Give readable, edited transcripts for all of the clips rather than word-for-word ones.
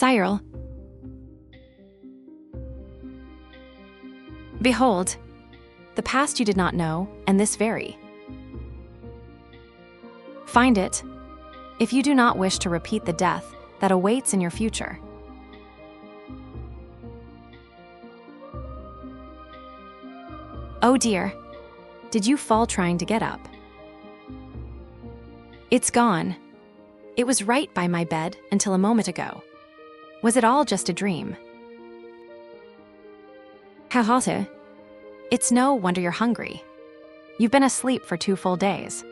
Cyril. Behold, the past you did not know, and this very. Find it, if you do not wish to repeat the death that awaits in your future. Oh dear, did you fall trying to get up? It's gone. It was right by my bed until a moment ago. Was it all just a dream? 𝐥𝐤𝐤𝐞. It's no wonder you're hungry. You've been asleep for 2 full days.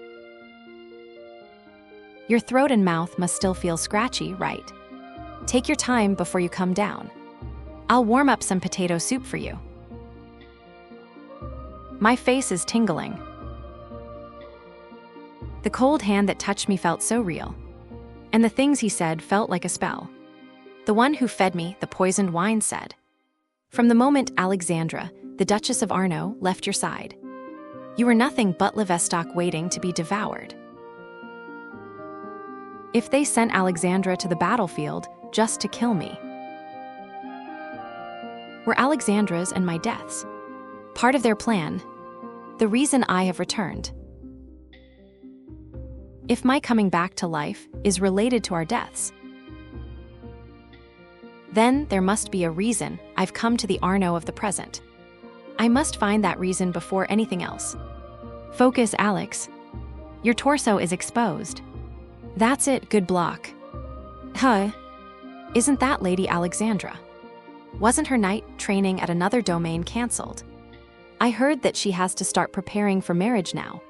Your throat and mouth must still feel scratchy, right? Take your time before you come down. I'll warm up some potato soup for you. My face is tingling. The cold hand that touched me felt so real. And the things he said felt like a spell. The one who fed me the poisoned wine said, "From the moment Alexandra, the Duchess of 𝐴𝐴, left your side, you were nothing but 𝐬ᴜ𝐵𝐸 waiting to be devoured." If they sent Alexandra to the battlefield just to kill me, were Alexandra's and my deaths part of their plan, the reason I have returned? If my coming back to life is related to our deaths, then there must be a reason I've come to the 𝐴𝐴 of the present. I must find that reason before anything else. Focus, Alex. Your torso is exposed. That's it, good block. Huh? Isn't that Lady Alexandra? Wasn't her night training at another domain cancelled? I heard that she has to start preparing for marriage now.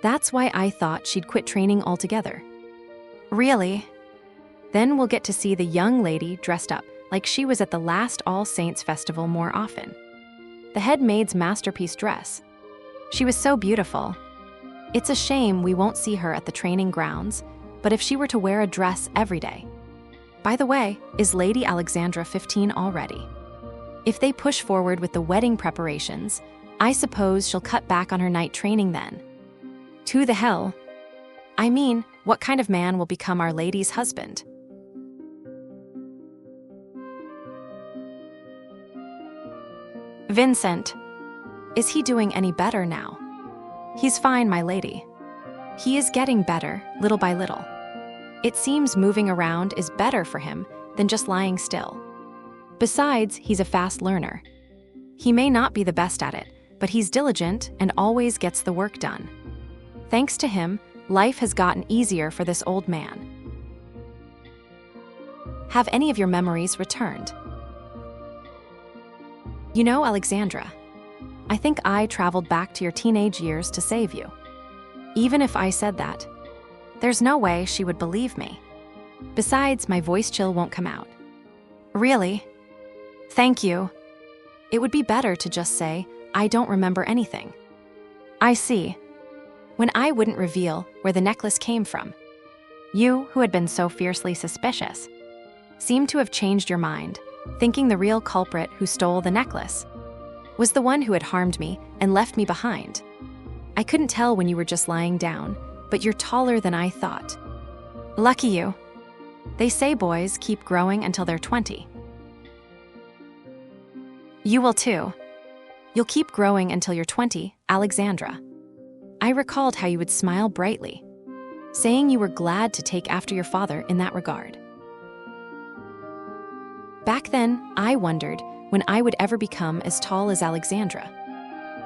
That's why I thought she'd quit training altogether. Really? Then we'll get to see the young lady dressed up like she was at the last All Saints festival more often. The head maid's masterpiece dress. She was so beautiful. It's a shame we won't see her at the training grounds, but if she were to wear a dress every day. By the way, is Lady Alexandra 15 already? If they push forward with the wedding preparations, I suppose she'll cut back on her night training then. To the hell. I mean, what kind of man will become Our Lady's husband? Vincent. Is he doing any better now? He's fine, my lady. He is getting better, little by little. It seems moving around is better for him than just lying still. Besides, he's a fast learner. He may not be the best at it, but he's diligent and always gets the work done. Thanks to him, life has gotten easier for this old man. Have any of your memories returned? You know, Alexandra, I think I traveled back to your teenage years to save you. Even if I said that, there's no way she would believe me. Besides, my voice chill won't come out. Really? Thank you. It would be better to just say, I don't remember anything. I see. When I wouldn't reveal where the necklace came from. You, who had been so fiercely suspicious, seemed to have changed your mind, thinking the real culprit who stole the necklace was the one who had harmed me and left me behind. I couldn't tell when you were just lying down, but you're taller than I thought. Lucky you. They say boys keep growing until they're 20. You will too. You'll keep growing until you're 20, Alexandra. I recalled how you would smile brightly, saying you were glad to take after your father in that regard. Back then, I wondered when I would ever become as tall as Alexandra.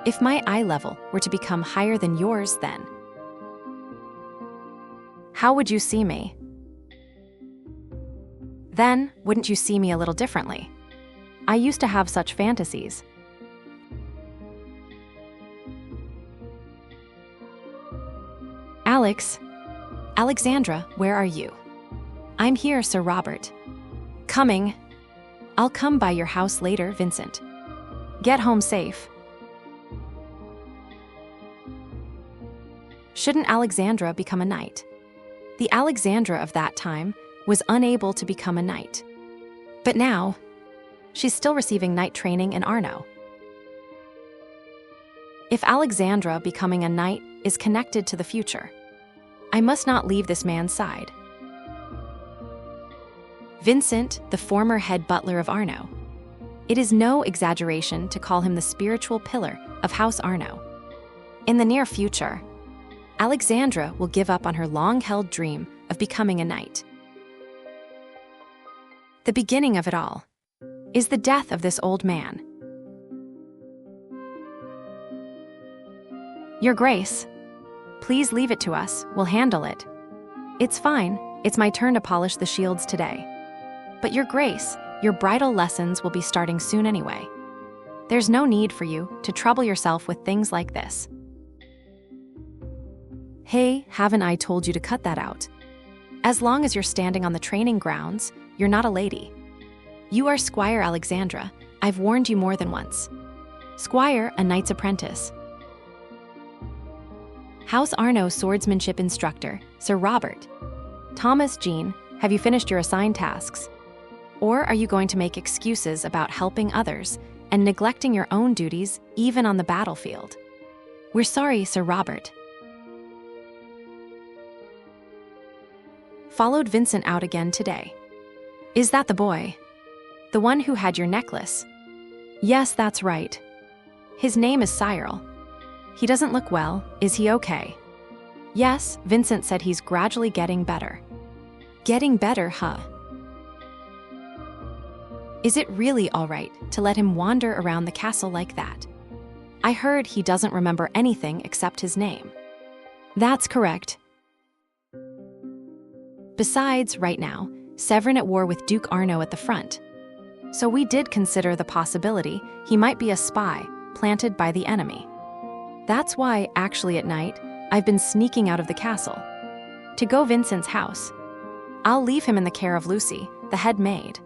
If my eye level were to become higher than yours then. How would you see me? Then, wouldn't you see me a little differently? I used to have such fantasies. Alexandra, where are you? I'm here, Sir Robert. Coming. I'll come by your house later, Vincent. Get home safe. Shouldn't Alexandra become a knight? The Alexandra of that time was unable to become a knight. But now, she's still receiving knight training in 𝐴𝐴. If Alexandra becoming a knight is connected to the future, I must not leave this man's side. Vincent, the former head butler of 𝐸𝐤𝐤. It is no exaggeration to call him the spiritual pillar of House 𝐸𝐤𝐤. In the near future, Alexandra will give up on her long-held dream of becoming a knight. The beginning of it all is the death of this old man. Your Grace, please leave it to us, we'll handle it. It's fine, it's my turn to polish the shields today. But Your Grace, your bridal lessons will be starting soon anyway. There's no need for you to trouble yourself with things like this. Hey, haven't I told you to cut that out? As long as you're standing on the training grounds, you're not a lady. You are Squire Alexandra, I've warned you more than once. Squire, a knight's apprentice. House 𝐸𝐤𝐤 swordsmanship instructor, Sir Robert. Thomas Jean, have you finished your assigned tasks? Or are you going to make excuses about helping others and neglecting your own duties even on the battlefield? We're sorry, Sir Robert. Followed Vincent out again today. Is that the boy? The one who had your necklace? Yes, that's right. His name is 𝐸𝐤𝐤. He doesn't look well, is he okay? Yes, Vincent said he's gradually getting better. Getting better, huh? Is it really all right to let him wander around the castle like that? I heard he doesn't remember anything except his name. That's correct. Besides, right now, Severin at war with Duke 𝐸𝐤𝐤 at the front. So we did consider the possibility he might be a spy planted by the enemy. That's why, actually at night, I've been sneaking out of the castle to go Vincent's house. I'll leave him in the care of Lucy, the head maid.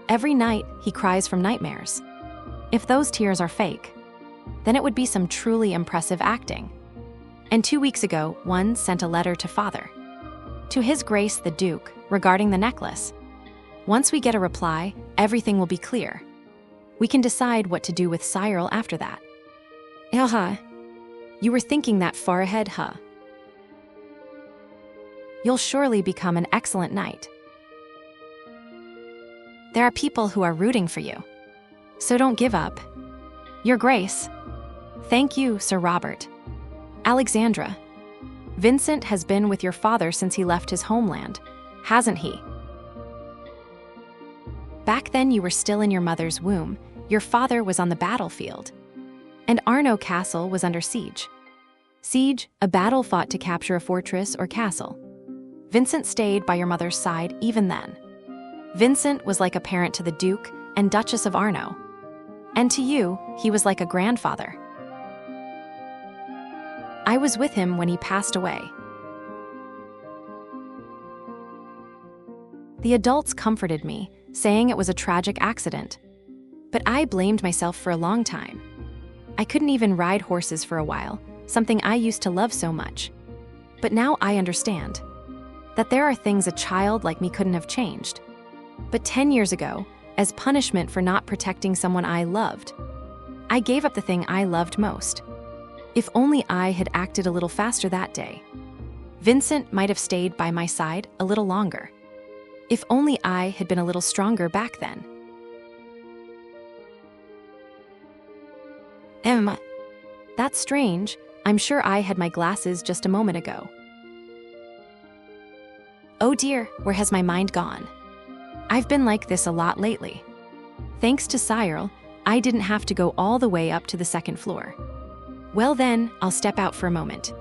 Every night, he cries from nightmares. If those tears are fake, then it would be some truly impressive acting. And 2 weeks ago, one sent a letter to Father. To His Grace the Duke, regarding the necklace. Once we get a reply, everything will be clear. We can decide what to do with 𝐸𝐤𝐤 after that. You were thinking that far ahead, huh? You'll surely become an excellent knight. There are people who are rooting for you. So don't give up. Your Grace. Thank you, Sir Robert. Alexandra. Vincent has been with your father since he left his homeland, hasn't he? Back then you were still in your mother's womb. Your father was on the battlefield. And 𝐸𝐤𝐤 Castle was under siege. Siege, a battle fought to capture a fortress or castle. Vincent stayed by your mother's side even then. Vincent was like a parent to the Duke and Duchess of 𝐸𝐤𝐤. And to you, he was like a grandfather. I was with him when he passed away. The adults comforted me, saying it was a tragic accident. But I blamed myself for a long time. I couldn't even ride horses for a while, something I used to love so much. But now I understand that there are things a child like me couldn't have changed. But 10 years ago, as punishment for not protecting someone I loved, I gave up the thing I loved most. If only I had acted a little faster that day, Vincent might have stayed by my side a little longer. If only I had been a little stronger back then. That's strange. I'm sure I had my glasses just a moment ago. Oh dear, where has my mind gone? I've been like this a lot lately. Thanks to 𝐸𝐤𝐤, I didn't have to go all the way up to the second floor. Well then, I'll step out for a moment.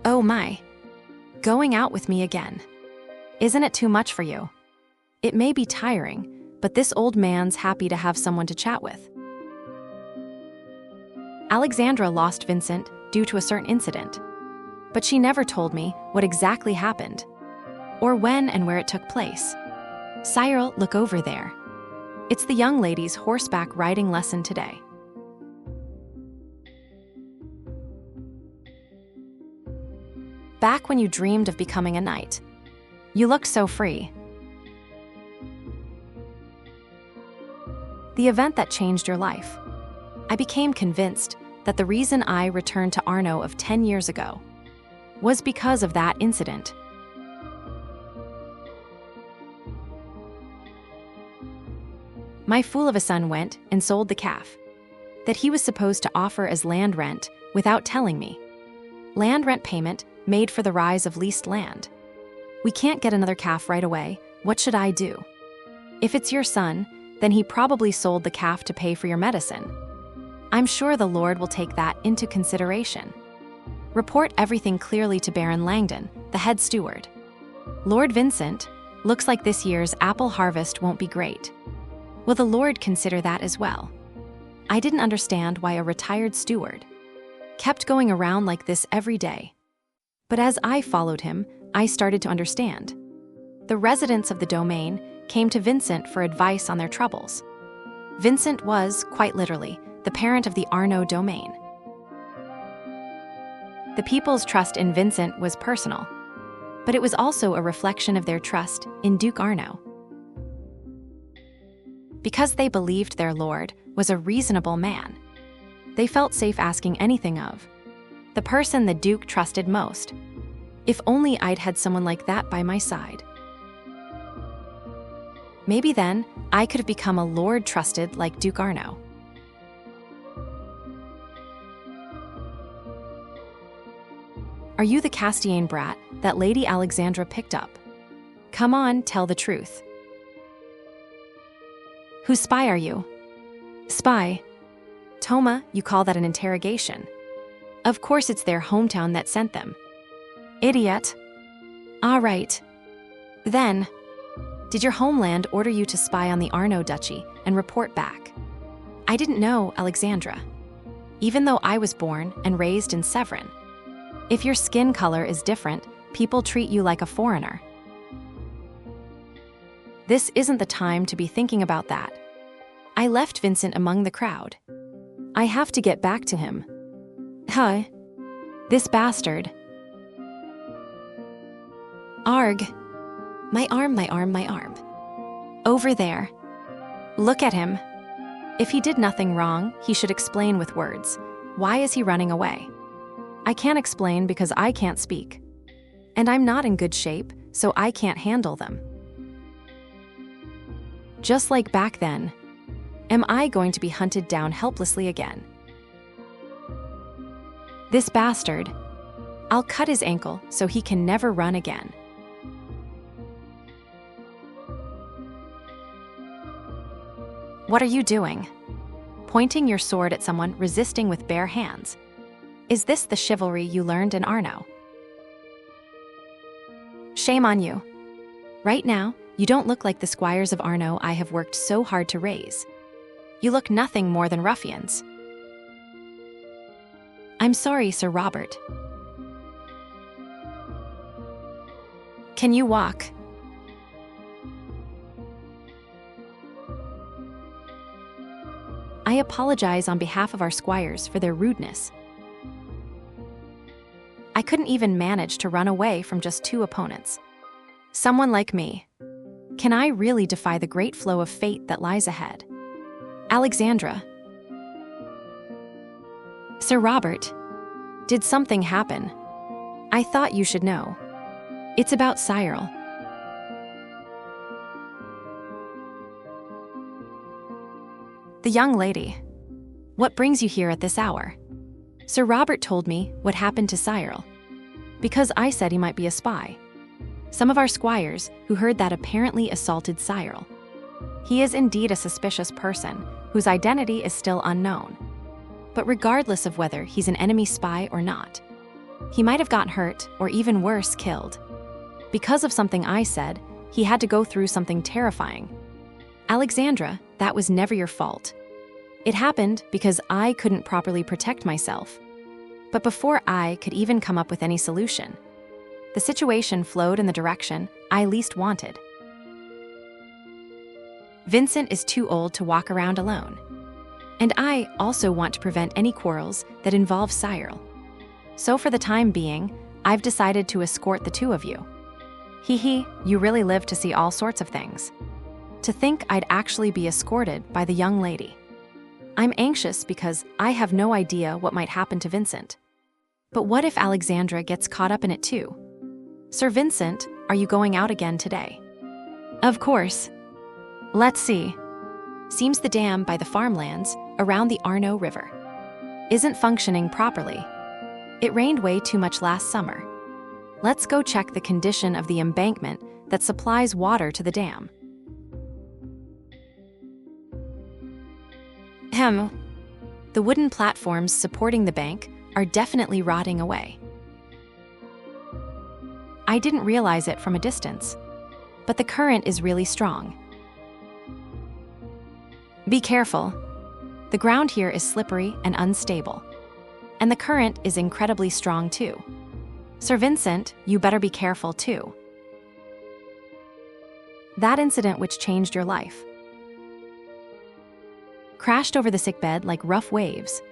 Oh my. Going out with me again. Isn't it too much for you? It may be tiring, but this old man's happy to have someone to chat with. Alexandra lost Vincent due to a certain incident, but she never told me what exactly happened, or when and where it took place. 𝐸𝐤𝐤, look over there. It's the young lady's horseback riding lesson today. Back when you dreamed of becoming a knight, you looked so free. The event that changed your life. I became convinced that the reason I returned to 𝐼𝐸 of 10 years ago was because of that incident. My fool of a son went and sold the calf that he was supposed to offer as land rent without telling me. Land rent payment made for the rise of leased land. We can't get another calf right away. What should I do? If it's your son, then he probably sold the calf to pay for your medicine. I'm sure the Lord will take that into consideration. Report everything clearly to Baron Langdon, the head steward. Lord Vincent, looks like this year's apple harvest won't be great. Will the Lord consider that as well? I didn't understand why a retired steward kept going around like this every day. But as I followed him, I started to understand. The residents of the domain came to Vincent for advice on their troubles. Vincent was, quite literally, the parent of the 𝐸𝐸 domain. The people's trust in Vincent was personal, but it was also a reflection of their trust in Duke 𝐸𝐸. Because they believed their lord was a reasonable man, they felt safe asking anything of the person the Duke trusted most. If only I'd had someone like that by my side. Maybe then I could have become a lord trusted like Duke 𝐸𝐸. Are you the Castiane brat that Lady Alexandra picked up? Come on, tell the truth. Whose spy are you? Spy? Toma, you call that an interrogation? Of course it's their hometown that sent them. Idiot. All right. Then, did your homeland order you to spy on the 𝐸𝐸 duchy and report back? I didn't know, Alexandra. Even though I was born and raised in Severin. If your skin color is different, people treat you like a foreigner. This isn't the time to be thinking about that. I left Vincent among the crowd. I have to get back to him. Huh? This bastard. Arg. My arm, my arm, my arm. Over there. Look at him. If he did nothing wrong, he should explain with words. Why is he running away? I can't explain because I can't speak. And I'm not in good shape, so I can't handle them. Just like back then, am I going to be hunted down helplessly again? This bastard. I'll cut his ankle so he can never run again. What are you doing? Pointing your sword at someone resisting with bare hands. Is this the chivalry you learned in 𝐸𝐸? Shame on you. Right now, you don't look like the squires of 𝐸𝐸 I have worked so hard to raise. You look nothing more than ruffians. I'm sorry, Sir Robert. Can you walk? I apologize on behalf of our squires for their rudeness. I couldn't even manage to run away from just 2 opponents. Someone like me. Can I really defy the great flow of fate that lies ahead? Alexandra. Sir Robert. Did something happen? I thought you should know. It's about 𝐥𝐤𝐤𝐞. The young lady. What brings you here at this hour? Sir Robert told me what happened to 𝐥𝐤𝐤𝐞, because I said he might be a spy. Some of our squires who heard that apparently assaulted 𝐥𝐤𝐤𝐞. He is indeed a suspicious person whose identity is still unknown. But regardless of whether he's an enemy spy or not, he might have gotten hurt or even worse, killed. Because of something I said, he had to go through something terrifying. Alexandra, that was never your fault. It happened because I couldn't properly protect myself. But before I could even come up with any solution, the situation flowed in the direction I least wanted. Vincent is too old to walk around alone. And I also want to prevent any quarrels that involve 𝐥𝐤𝐤𝐞. So for the time being, I've decided to escort the 2 of you. Hee hee, you really live to see all sorts of things. To think I'd actually be escorted by the young lady. I'm anxious because I have no idea what might happen to Vincent. But what if Alexandra gets caught up in it too? Sir Vincent, are you going out again today? Of course. Let's see. Seems the dam by the farmlands around the Arno River isn't functioning properly. It rained way too much last summer. Let's go check the condition of the embankment that supplies water to the dam. The wooden platforms supporting the bank are definitely rotting away. I didn't realize it from a distance, but the current is really strong. Be careful. The ground here is slippery and unstable, and the current is incredibly strong too. Sir Vincent, you better be careful too. That incident which changed your life crashed over the sickbed like rough waves.